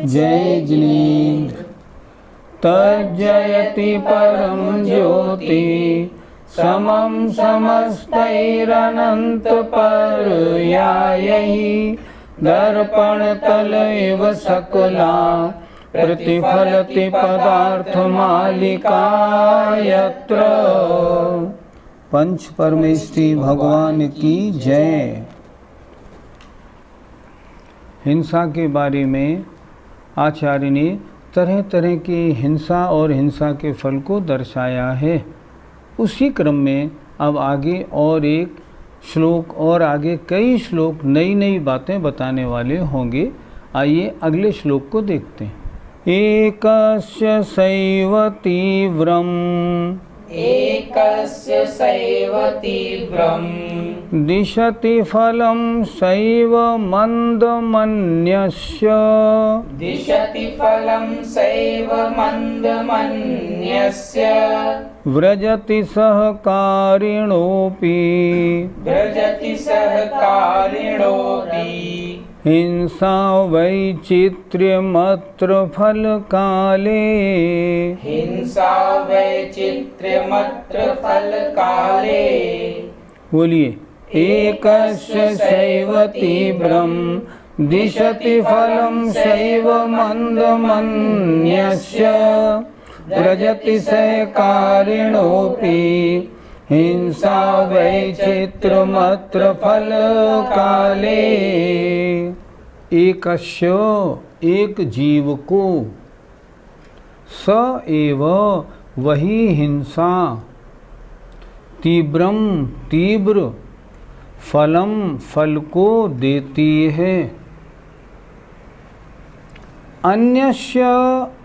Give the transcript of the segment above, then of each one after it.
जय जिनेन्द्र। तज्जयति परम ज्योति समं समस्तैरनंत पर्यायैः दर्पणतल एव सकला प्रतिफलति पदार्थमालिका यत्र। पंच परमेष्ठी भगवान की जय। हिंसा के बारे में आचार्य ने तरह तरह की हिंसा और हिंसा के फल को दर्शाया है। उसी क्रम में अब आगे और एक श्लोक और आगे कई श्लोक नई नई बातें बताने वाले होंगे। आइए अगले श्लोक को देखते हैं। एकस्य सैव तीव्रम् एकस्य सैव तीव्रम् दिशति फलं सैव मन्दमन्यस्य दिशति फलं सैव मन्दमन्यस्य व्रजति सहकारिणोऽपि व्रजति सहकारिणोऽपि हिंसा वैचित्र्यमत्र फलकाले हिंसा वैचित्र्यमत्र फलकाले। बोलिए। एकस्य सैव तीव्रं दिशति फलं सैव मन्दमन्यस्य व्रजति सहकारिणोऽपि हिंसा वैचित्र्यमत्र फलकाले। एकस्य एक जीव को स एव वही हिंसा तीव्रम तीव्र फलम फल को देती है। अन्यस्य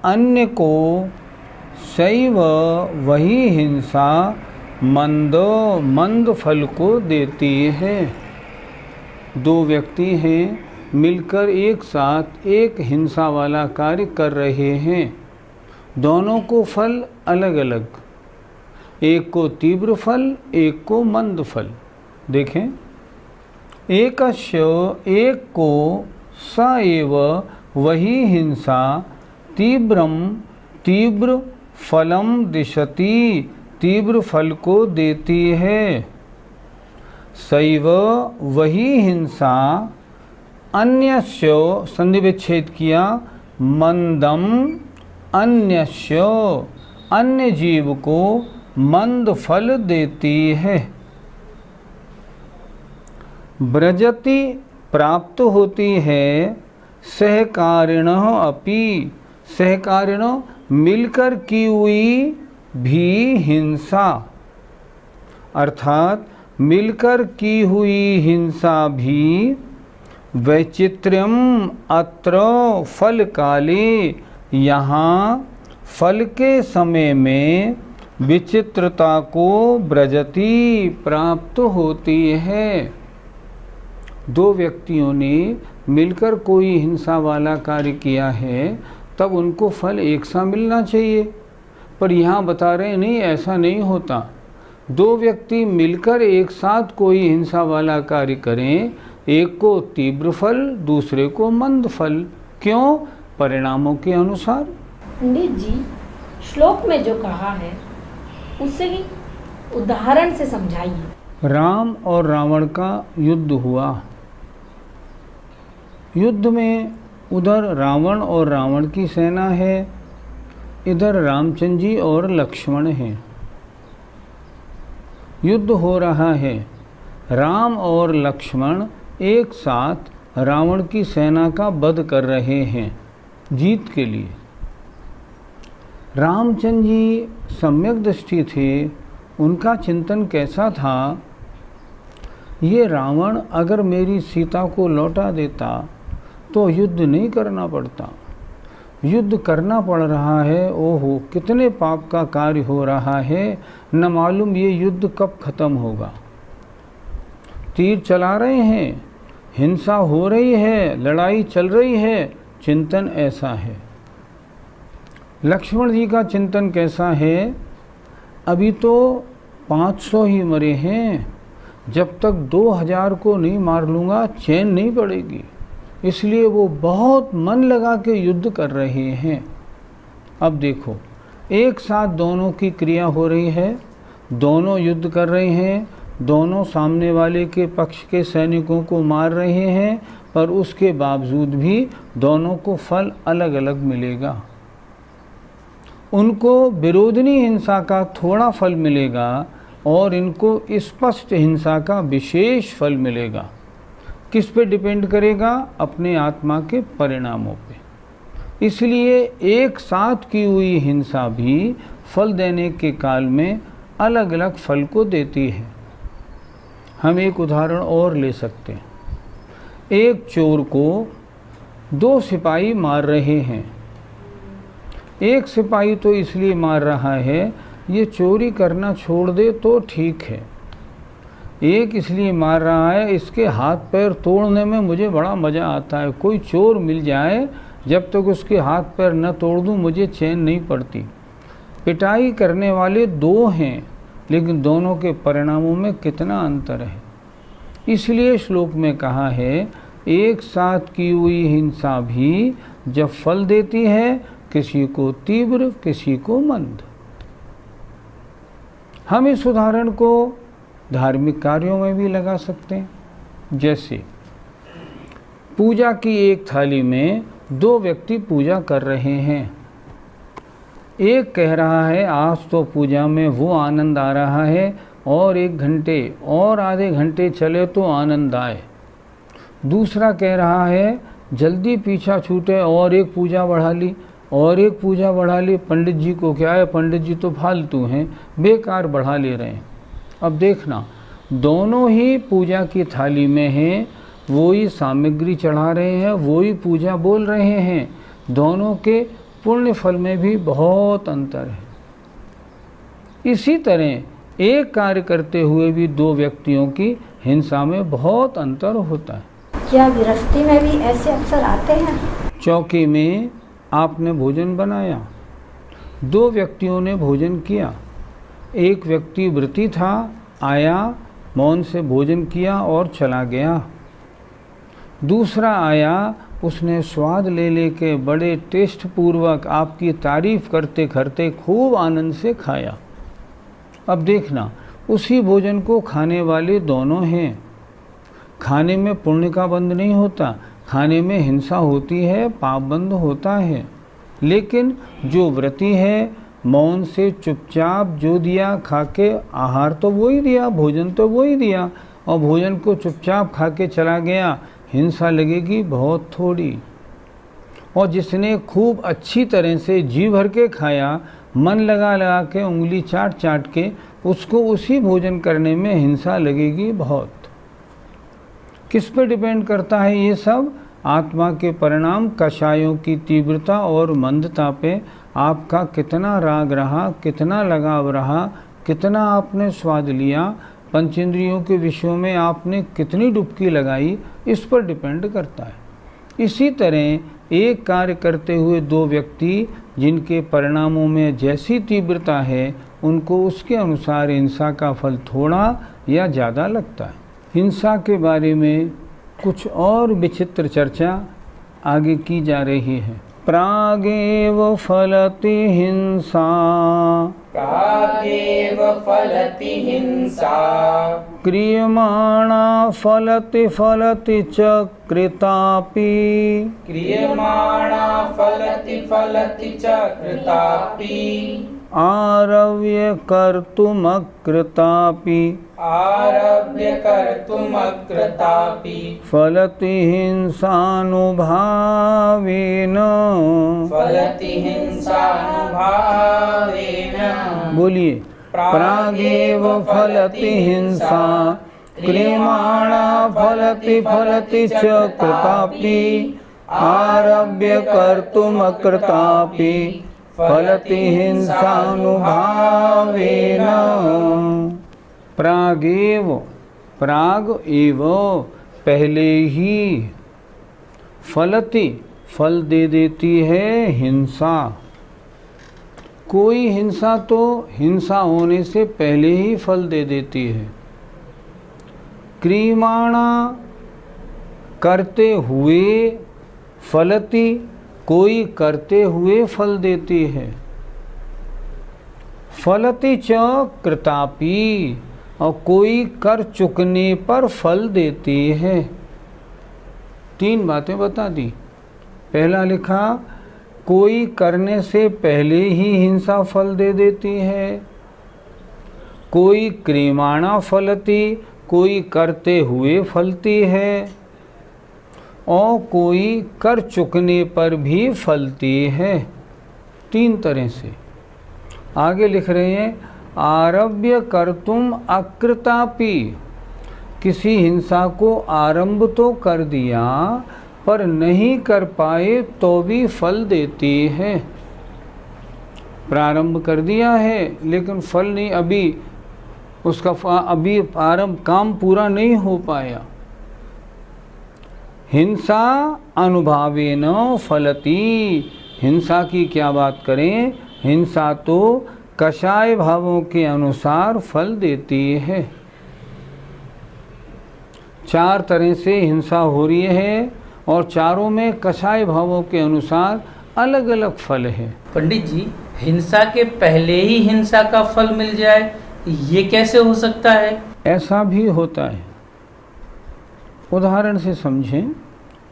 अन्य को सैव वही हिंसा मंद फल को देती है। दो व्यक्ति हैं, मिलकर एक साथ एक हिंसा वाला कार्य कर रहे हैं। दोनों को फल अलग अलग, एक को तीव्र फल एक को मंद फल। देखें, एकस्य एक को स एव वही हिंसा तीव्रम तीव्र फलम दिशति तीव्र फल को देती है। सैव वही हिंसा अन्यस्य संधि विच्छेद किया मंदम अन्यस्य अन्य जीव को मंद फल देती है। व्रजति प्राप्त होती है सहकारिणः अपि सहकारिणः मिलकर की हुई भी हिंसा, अर्थात मिलकर की हुई हिंसा भी वैचित्र्यम अत्र फल काले यहाँ फल के समय में विचित्रता को व्रजति प्राप्त होती है। दो व्यक्तियों ने मिलकर कोई हिंसा वाला कार्य किया है तब उनको फल एक सा मिलना चाहिए, पर यहाँ बता रहे नहीं, ऐसा नहीं होता। दो व्यक्ति मिलकर एक साथ कोई हिंसा वाला कार्य करें, एक को तीव्र फल दूसरे को मंद फल। क्यों? परिणामों के अनुसार। पंडित जी, श्लोक में जो कहा है उसे ही उदाहरण से समझाइए। राम और रावण का युद्ध हुआ। युद्ध में उधर रावण और रावण की सेना है, इधर रामचंद्र जी और लक्ष्मण हैं। युद्ध हो रहा है। राम और लक्ष्मण एक साथ रावण की सेना का वध कर रहे हैं जीत के लिए। रामचंद्र जी सम्यक दृष्टि थे। उनका चिंतन कैसा था? ये रावण अगर मेरी सीता को लौटा देता तो युद्ध नहीं करना पड़ता, युद्ध करना पड़ रहा है। ओहो, कितने पाप का कार्य हो रहा है, न मालूम ये युद्ध कब खत्म होगा। तीर चला रहे हैं, हिंसा हो रही है, लड़ाई चल रही है, चिंतन ऐसा है। लक्ष्मण जी का चिंतन कैसा है, अभी तो 500 ही मरे हैं, जब तक 2000 को नहीं मार लूँगा चैन नहीं पड़ेगी। इसलिए वो बहुत मन लगा के युद्ध कर रहे हैं। अब देखो, एक साथ दोनों की क्रिया हो रही है, दोनों युद्ध कर रहे हैं, दोनों सामने वाले के पक्ष के सैनिकों को मार रहे हैं, पर उसके बावजूद भी दोनों को फल अलग अलग मिलेगा। उनको विरोधिनी हिंसा का थोड़ा फल मिलेगा और इनको स्पष्ट हिंसा का विशेष फल मिलेगा। किस पे डिपेंड करेगा? अपने आत्मा के परिणामों पे। इसलिए एक साथ की हुई हिंसा भी फल देने के काल में अलग अलग फल को देती है। हम एक उदाहरण और ले सकते हैं। एक चोर को 2 सिपाही मार रहे हैं। एक सिपाही तो इसलिए मार रहा है ये चोरी करना छोड़ दे तो ठीक है, एक इसलिए मार रहा है इसके हाथ पैर तोड़ने में मुझे बड़ा मज़ा आता है। कोई चोर मिल जाए, जब तक उसके हाथ पैर न तोड़ दूं मुझे चैन नहीं पड़ती। पिटाई करने वाले 2 हैं, लेकिन दोनों के परिणामों में कितना अंतर है। इसलिए श्लोक में कहा है, एक साथ की हुई हिंसा भी जब फल देती है, किसी को तीव्र किसी को मंद। हम इस उदाहरण को धार्मिक कार्यों में भी लगा सकते हैं। जैसे पूजा की एक थाली में 2 व्यक्ति पूजा कर रहे हैं। एक कह रहा है आज तो पूजा में वो आनंद आ रहा है और 1 घंटे और आधे घंटे चले तो आनंद आए। दूसरा कह रहा है जल्दी पीछा छूटे और एक पूजा बढ़ा ली और एक पूजा बढ़ा ली। पंडित जी को क्या है, पंडित जी तो फालतू हैं, बेकार बढ़ा ले रहे हैं। अब देखना, दोनों ही पूजा की थाली में हैं, वो ही सामग्री चढ़ा रहे हैं, वो ही पूजा बोल रहे हैं। दोनों के पुण्य फल में भी बहुत अंतर है। इसी तरह एक कार्य करते हुए भी 2 व्यक्तियों की हिंसा में बहुत अंतर होता है। क्या गृहस्थी में भी ऐसे अवसर आते हैं? चौकी में आपने भोजन बनाया, 2 व्यक्तियों ने भोजन किया। एक व्यक्ति व्रती था, आया, मौन से भोजन किया और चला गया। दूसरा आया, उसने स्वाद ले लेके बड़े टेस्ट पूर्वक आपकी तारीफ करते करते खूब आनंद से खाया। अब देखना, उसी भोजन को खाने वाले दोनों हैं। खाने में पुण्य का बंध नहीं होता, खाने में हिंसा होती है, पाप बंध होता है। लेकिन जो व्रती है, मौन से चुपचाप जो दिया खा के, आहार तो वही दिया, भोजन तो वही दिया, और भोजन को चुपचाप खा के चला गया, हिंसा लगेगी बहुत थोड़ी। और जिसने खूब अच्छी तरह से जी भर के खाया, मन लगा लगा के, उंगली चाट चाट के, उसको उसी भोजन करने में हिंसा लगेगी बहुत। किस पे डिपेंड करता है ये सब? आत्मा के परिणाम, कषायों की तीव्रता और मंदता पे आपका कितना राग रहा, कितना लगाव रहा, कितना आपने स्वाद लिया, पंचेंद्रियों के विषयों में आपने कितनी डुबकी लगाई, इस पर डिपेंड करता है। इसी तरह एक कार्य करते हुए 2 व्यक्ति जिनके परिणामों में जैसी तीव्रता है, उनको उसके अनुसार हिंसा का फल थोड़ा या ज़्यादा लगता है। हिंसा के बारे में कुछ और विचित्र चर्चा आगे की जा रही है। प्रागेव फलति हिंसा, प्रागेव फलति हिंसा, क्रियमाणा फलति फलति च कृतापि, क्रियमाणा फलति फलति च कृतापि, आरव्य कर्तुमकृतापि, आरभ्य कर्तुमकृतापि, फलति हिंसानुभावेन, फलति हिंसानुभावेन। बोलिए, प्रागेव फलति हिंसा, क्रियमाणा फलति फलति च कृतापि आरभ्य कर्तुम अकृतापि फलति हिंसानुभावेन। प्रागेव, प्राग एव, पहले ही, फलति, फल दे देती है हिंसा। कोई हिंसा तो हिंसा होने से पहले ही फल दे देती है। क्रियमाणा, करते हुए, फलति, कोई करते हुए फल देती है। फलति च कृतापि, और कोई कर चुकने पर फल देती है। तीन बातें बता दी। पहला लिखा कोई करने से पहले ही हिंसा फल दे देती है। कोई क्रियमाणा फलति, कोई करते हुए फलती है। और कोई कर चुकने पर भी फलती है। तीन तरह से। आगे लिख रहे हैं आरभ्य कर्तुम अकृतापि, किसी हिंसा को आरंभ तो कर दिया पर नहीं कर पाए तो भी फल देती है। प्रारंभ कर दिया है लेकिन फल नहीं, अभी उसका अभी आरंभ काम पूरा नहीं हो पाया। हिंसा अनुभावेन फलति, हिंसा की क्या बात करें, हिंसा तो कषाय भावों के अनुसार फल देती है। चार तरह से हिंसा हो रही है और चारों में कषाय भावों के अनुसार अलग अलग फल है। पंडित जी, हिंसा के पहले ही हिंसा का फल मिल जाए, ये कैसे हो सकता है? ऐसा भी होता है। उदाहरण से समझें,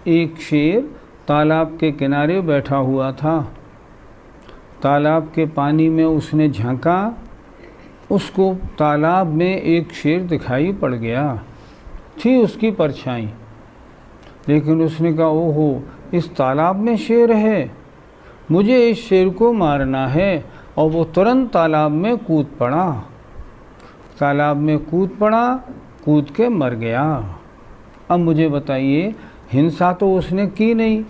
एक शेर तालाब के किनारे बैठा हुआ था। तालाब के पानी में उसने झांका, उसको तालाब में एक शेर दिखाई पड़ गया, थी उसकी परछाई। लेकिन उसने कहा ओहो, इस तालाब में शेर है, मुझे इस शेर को मारना है। और वो तुरंत तालाब में कूद पड़ा। तालाब में कूद पड़ा, कूद के मर गया। अब मुझे बताइए, हिंसा तो उसने की नहीं,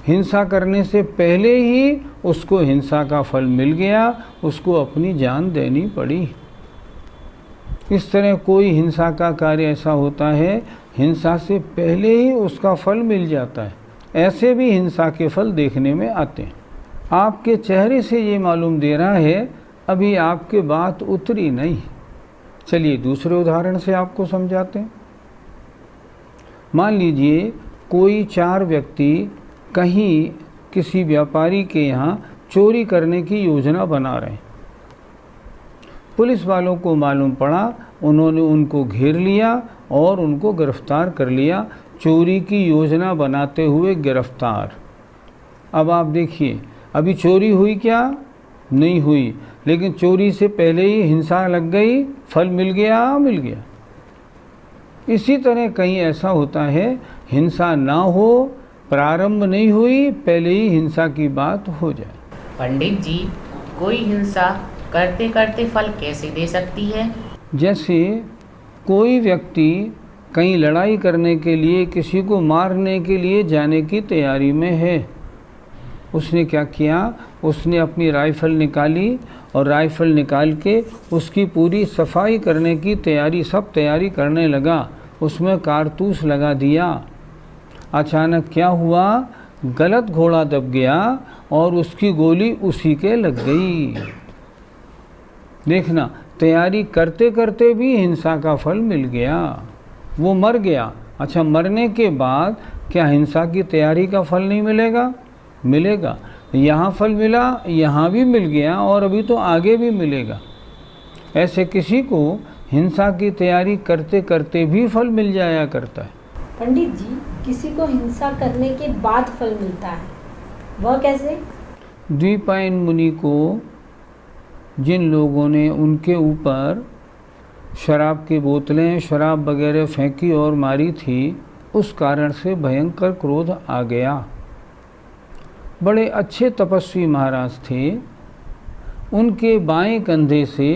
हिंसा करने से पहले ही उसको हिंसा का फल मिल गया, उसको अपनी जान देनी पड़ी। इस तरह कोई हिंसा का कार्य ऐसा होता है, हिंसा से पहले ही उसका फल मिल जाता है। ऐसे भी हिंसा के फल देखने में आते हैं। आपके चेहरे से ये मालूम दे रहा है अभी आपके बात उतरी नहीं। चलिए दूसरे उदाहरण से आपको समझाते हैं। मान लीजिए कोई चार व्यक्ति कहीं किसी व्यापारी के यहाँ चोरी करने की योजना बना रहे हैं। पुलिस वालों को मालूम पड़ा, उन्होंने उनको घेर लिया और उनको गिरफ्तार कर लिया। चोरी की योजना बनाते हुए गिरफ्तार। अब आप देखिए, अभी चोरी हुई क्या? नहीं हुई, लेकिन चोरी से पहले ही हिंसा लग गई, फल मिल गया, मिल गया। इसी तरह कहीं ऐसा होता है, हिंसा ना हो, प्रारंभ नहीं हुई, पहले ही हिंसा की बात हो जाए। पंडित जी, कोई हिंसा करते करते फल कैसे दे सकती है? जैसे कोई व्यक्ति कहीं लड़ाई करने के लिए, किसी को मारने के लिए जाने की तैयारी में है। उसने क्या किया, उसने अपनी राइफ़ल निकाली और राइफ़ल निकाल के उसकी पूरी सफाई करने की तैयारी, सब तैयारी करने लगा। उसमें कारतूस लगा दिया। अचानक क्या हुआ, गलत घोड़ा दब गया और उसकी गोली उसी के लग गई। देखना, तैयारी करते करते भी हिंसा का फल मिल गया, वो मर गया। अच्छा, मरने के बाद क्या हिंसा की तैयारी का फल नहीं मिलेगा? मिलेगा। यहाँ फल मिला, यहाँ भी मिल गया और अभी तो आगे भी मिलेगा। ऐसे किसी को हिंसा की तैयारी करते करते भी फल मिल जाया करता है। पंडित जी, किसी को हिंसा करने के बाद फल मिलता है, वह कैसे? द्विपायन मुनि को जिन लोगों ने उनके ऊपर शराब की बोतलें, शराब वगैरह फेंकी और मारी थी, उस कारण से भयंकर क्रोध आ गया। बड़े अच्छे तपस्वी महाराज थे। उनके बाएं कंधे से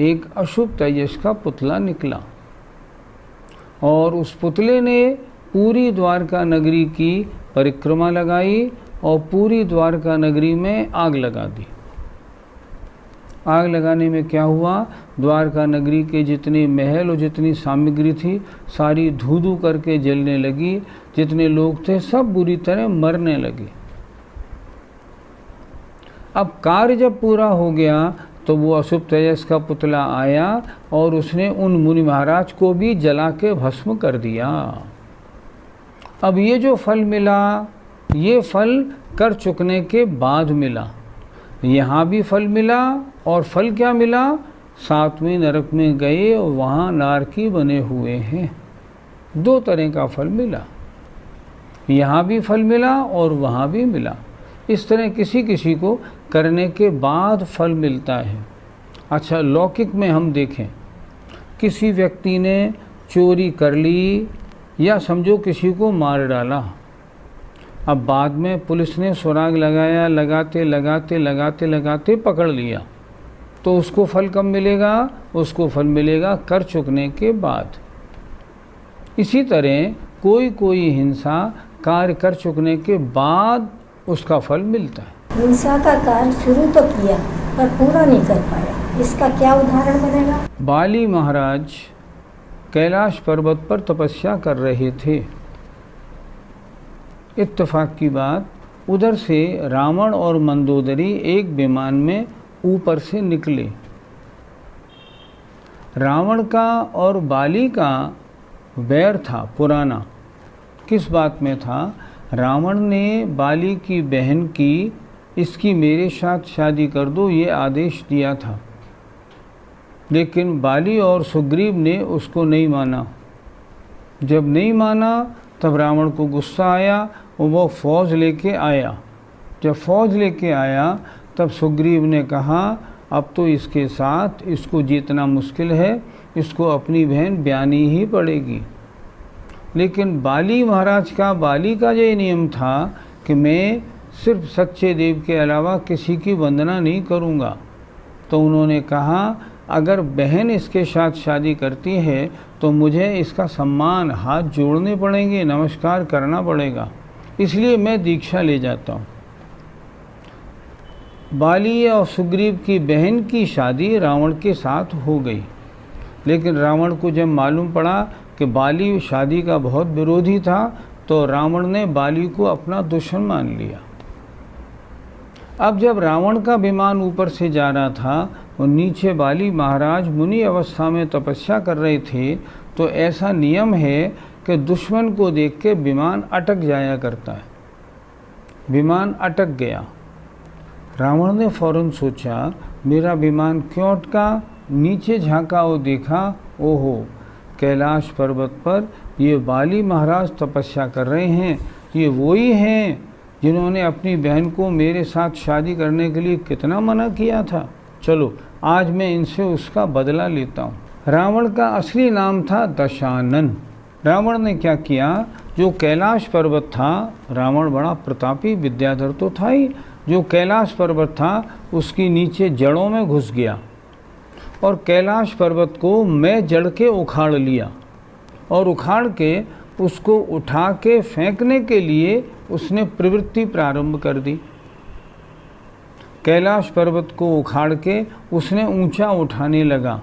एक अशुभ तेजस का पुतला निकला। और उस पुतले ने पूरी द्वारका नगरी की परिक्रमा लगाई और पूरी द्वारका नगरी में आग लगा दी। आग लगाने में क्या हुआ, द्वारका नगरी के जितने महल और जितनी सामग्री थी सारी धू धू करके जलने लगी। जितने लोग थे सब बुरी तरह मरने लगे। अब कार्य जब पूरा हो गया तो वो अशुभ तेजस का पुतला आया और उसने उन मुनि महाराज को भी जला के भस्म कर दिया। अब ये जो फल मिला, ये फल कर चुकने के बाद मिला। यहाँ भी फल मिला और फल क्या मिला, 7वें नरक में गए और वहाँ नारकी बने हुए हैं। 2 तरह का फल मिला, यहाँ भी फल मिला और वहाँ भी मिला। इस तरह किसी किसी को करने के बाद फल मिलता है। अच्छा, लौकिक में हम देखें, किसी व्यक्ति ने चोरी कर ली या समझो किसी को मार डाला। अब बाद में पुलिस ने सुराग लगाया, लगाते लगाते लगाते लगाते पकड़ लिया, तो उसको फल कब मिलेगा, उसको फल मिलेगा कर चुकने के बाद। इसी तरह कोई कोई हिंसा कार्य कर चुकने के बाद उसका फल मिलता है। हिंसा का कार्य शुरू तो किया पर पूरा नहीं कर पाया, इसका क्या उदाहरण बनेगा? बाली महाराज कैलाश पर्वत पर तपस्या कर रहे थे। इत्तेफाक की बात, उधर से रावण और मंदोदरी एक विमान में ऊपर से निकले। रावण का और बाली का वैर था पुराना। किस बात में था, रावण ने बाली की बहन की इसकी मेरे साथ शादी कर दो ये आदेश दिया था, लेकिन बाली और सुग्रीव ने उसको नहीं माना। जब नहीं माना तब रावण को गुस्सा आया और वो फौज लेके आया। जब फौज लेके आया तब सुग्रीव ने कहा अब तो इसके साथ इसको जीतना मुश्किल है, इसको अपनी बहन ब्यानी ही पड़ेगी। लेकिन बाली महाराज का, बाली का ये नियम था कि मैं सिर्फ सच्चे देव के अलावा किसी की वंदना नहीं करूँगा। तो उन्होंने कहा अगर बहन इसके साथ शादी करती है तो मुझे इसका सम्मान, हाथ जोड़ने पड़ेंगे, नमस्कार करना पड़ेगा, इसलिए मैं दीक्षा ले जाता हूँ। बाली और सुग्रीव की बहन की शादी रावण के साथ हो गई। लेकिन रावण को जब मालूम पड़ा कि बाली शादी का बहुत विरोधी था तो रावण ने बाली को अपना दुश्मन मान लिया। अब जब रावण का विमान ऊपर से जा रहा था और नीचे बाली महाराज मुनि अवस्था में तपस्या कर रहे थे, तो ऐसा नियम है कि दुश्मन को देख के विमान अटक जाया करता है। विमान अटक गया। रावण ने फौरन सोचा मेरा विमान क्यों अटका। नीचे झांका और देखा, ओहो कैलाश पर्वत पर ये बाली महाराज तपस्या कर रहे हैं। ये वही हैं जिन्होंने अपनी बहन को मेरे साथ शादी करने के लिए कितना मना किया था। चलो आज मैं इनसे उसका बदला लेता हूँ। रावण का असली नाम था दशानन। रावण ने क्या किया, जो कैलाश पर्वत था, रावण बड़ा प्रतापी विद्याधर तो था ही, जो कैलाश पर्वत था उसकी नीचे जड़ों में घुस गया और कैलाश पर्वत को मैं जड़ के उखाड़ लिया और उखाड़ के उसको उठा के फेंकने के लिए उसने प्रवृत्ति प्रारंभ कर दी। कैलाश पर्वत को उखाड़ के उसने ऊंचा उठाने लगा।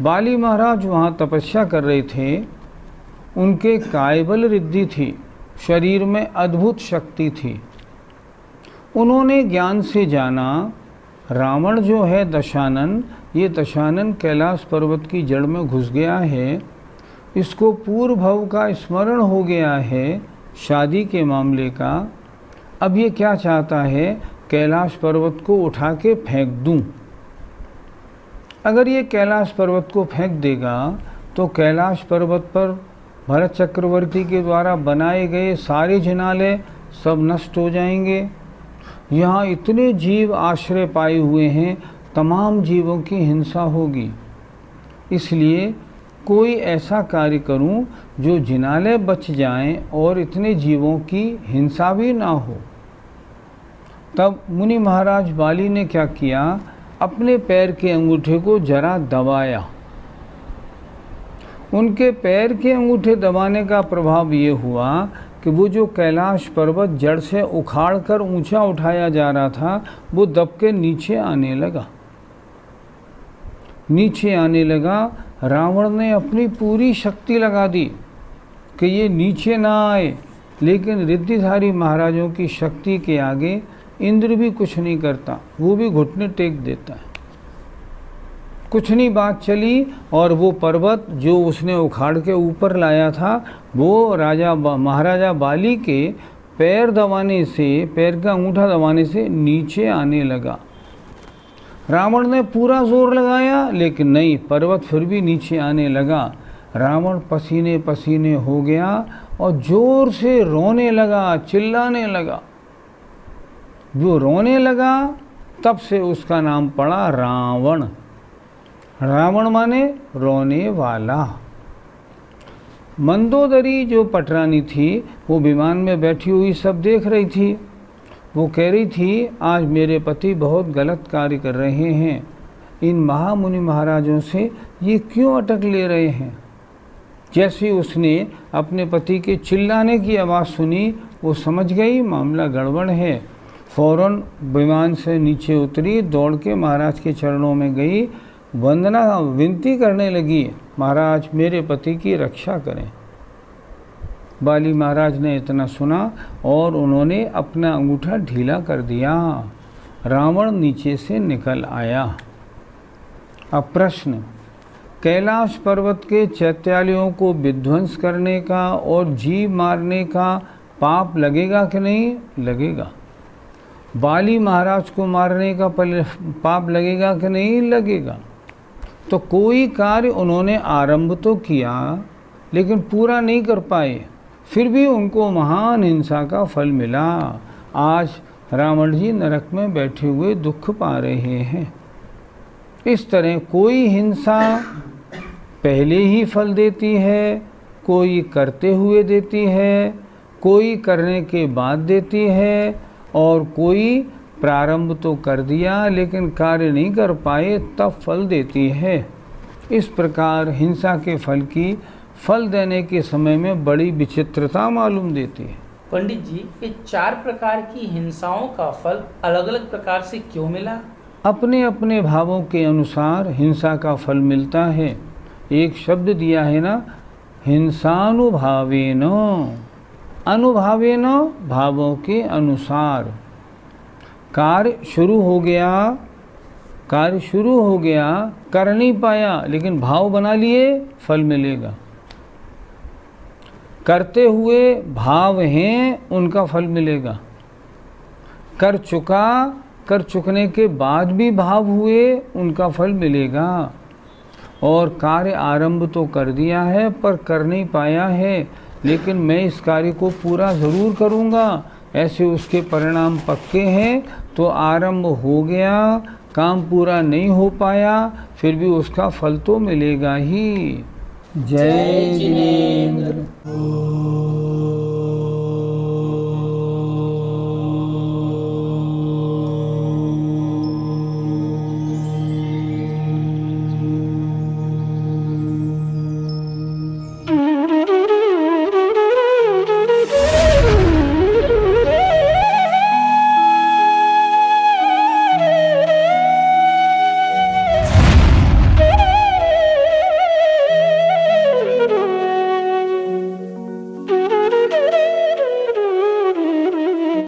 बाली महाराज वहाँ तपस्या कर रहे थे। उनके कायबल रिद्धि थी, शरीर में अद्भुत शक्ति थी। उन्होंने ज्ञान से जाना रावण जो है दशानन, ये दशानन कैलाश पर्वत की जड़ में घुस गया है। इसको पूर्व भव का स्मरण हो गया है शादी के मामले का। अब ये क्या चाहता है, कैलाश पर्वत को उठा के फेंक दूं। अगर ये कैलाश पर्वत को फेंक देगा तो कैलाश पर्वत पर भरत चक्रवर्ती के द्वारा बनाए गए सारे जिनालय सब नष्ट हो जाएंगे। यहाँ इतने जीव आश्रय पाए हुए हैं, तमाम जीवों की हिंसा होगी। इसलिए कोई ऐसा कार्य करूं जो जिनालय बच जाएं और इतने जीवों की हिंसा भी ना हो। तब मुनि महाराज बाली ने क्या किया, अपने पैर के अंगूठे को जरा दबाया उनके पैर के अंगूठे दबाने का प्रभाव ये हुआ कि वो जो कैलाश पर्वत जड़ से उखाड़ कर ऊंचा उठाया जा रहा था वो दब के नीचे आने लगा। नीचे आने लगा। रावण ने अपनी पूरी शक्ति लगा दी कि ये नीचे ना आए, लेकिन रिद्धिधारी महाराजों की शक्ति के आगे इंद्र भी कुछ नहीं करता, वो भी घुटने टेक देता है। कुछ नहीं बात चली और वो पर्वत जो उसने उखाड़ के ऊपर लाया था वो महाराजा बाली के पैर दबाने से, पैर का अंगूठा दबाने से नीचे आने लगा। रावण ने पूरा जोर लगाया लेकिन नहीं, पर्वत फिर भी नीचे आने लगा। रावण पसीने पसीने हो गया और जोर से रोने लगा, चिल्लाने लगा। जो रोने लगा तब से उसका नाम पड़ा रावण। रावण माने रोने वाला। मंदोदरी जो पटरानी थी वो विमान में बैठी हुई सब देख रही थी। वो कह रही थी आज मेरे पति बहुत गलत कार्य कर रहे हैं, इन महामुनि महाराजों से ये क्यों अटक ले रहे हैं। जैसे उसने अपने पति के चिल्लाने की आवाज़ सुनी वो समझ गई मामला गड़बड़ है। फौरन विमान से नीचे उतरी, दौड़ के महाराज के चरणों में गई, वंदना विनती करने लगी, महाराज मेरे पति की रक्षा करें। बाली महाराज ने इतना सुना और उन्होंने अपना अंगूठा ढीला कर दिया। रावण नीचे से निकल आया। अब प्रश्न, कैलाश पर्वत के चैत्यालयों को विध्वंस करने का और जीव मारने का पाप लगेगा कि नहीं? लगेगा। बाली महाराज को मारने का पाप लगेगा कि नहीं? लगेगा। तो कोई कार्य उन्होंने आरंभ तो किया लेकिन पूरा नहीं कर पाए, फिर भी उनको महान हिंसा का फल मिला। आज रावण जी नरक में बैठे हुए दुख पा रहे हैं। इस तरह कोई हिंसा पहले ही फल देती है, कोई करते हुए देती है, कोई करने के बाद देती है और कोई प्रारंभ तो कर दिया लेकिन कार्य नहीं कर पाए तब फल देती है। इस प्रकार हिंसा के फल की फल देने के समय में बड़ी विचित्रता मालूम देती है। पंडित जी, ये 4 प्रकार की हिंसाओं का फल अलग अलग प्रकार से क्यों मिला? अपने अपने भावों के अनुसार हिंसा का फल मिलता है। एक शब्द दिया है ना, हिंसानुभावेन, अनुभावेन भावों के अनुसार। कार्य शुरू हो गया, कर नहीं पाया लेकिन भाव बना लिए, फल मिलेगा। करते हुए भाव हैं, उनका फल मिलेगा। कर चुकने के बाद भी भाव हुए, उनका फल मिलेगा। और कार्य आरंभ तो कर दिया है पर कर नहीं पाया है, लेकिन मैं इस कार्य को पूरा ज़रूर करूँगा, ऐसे उसके परिणाम पक्के हैं। तो आरंभ हो गया, काम पूरा नहीं हो पाया, फिर भी उसका फल तो मिलेगा ही। जय जिनेंद्र।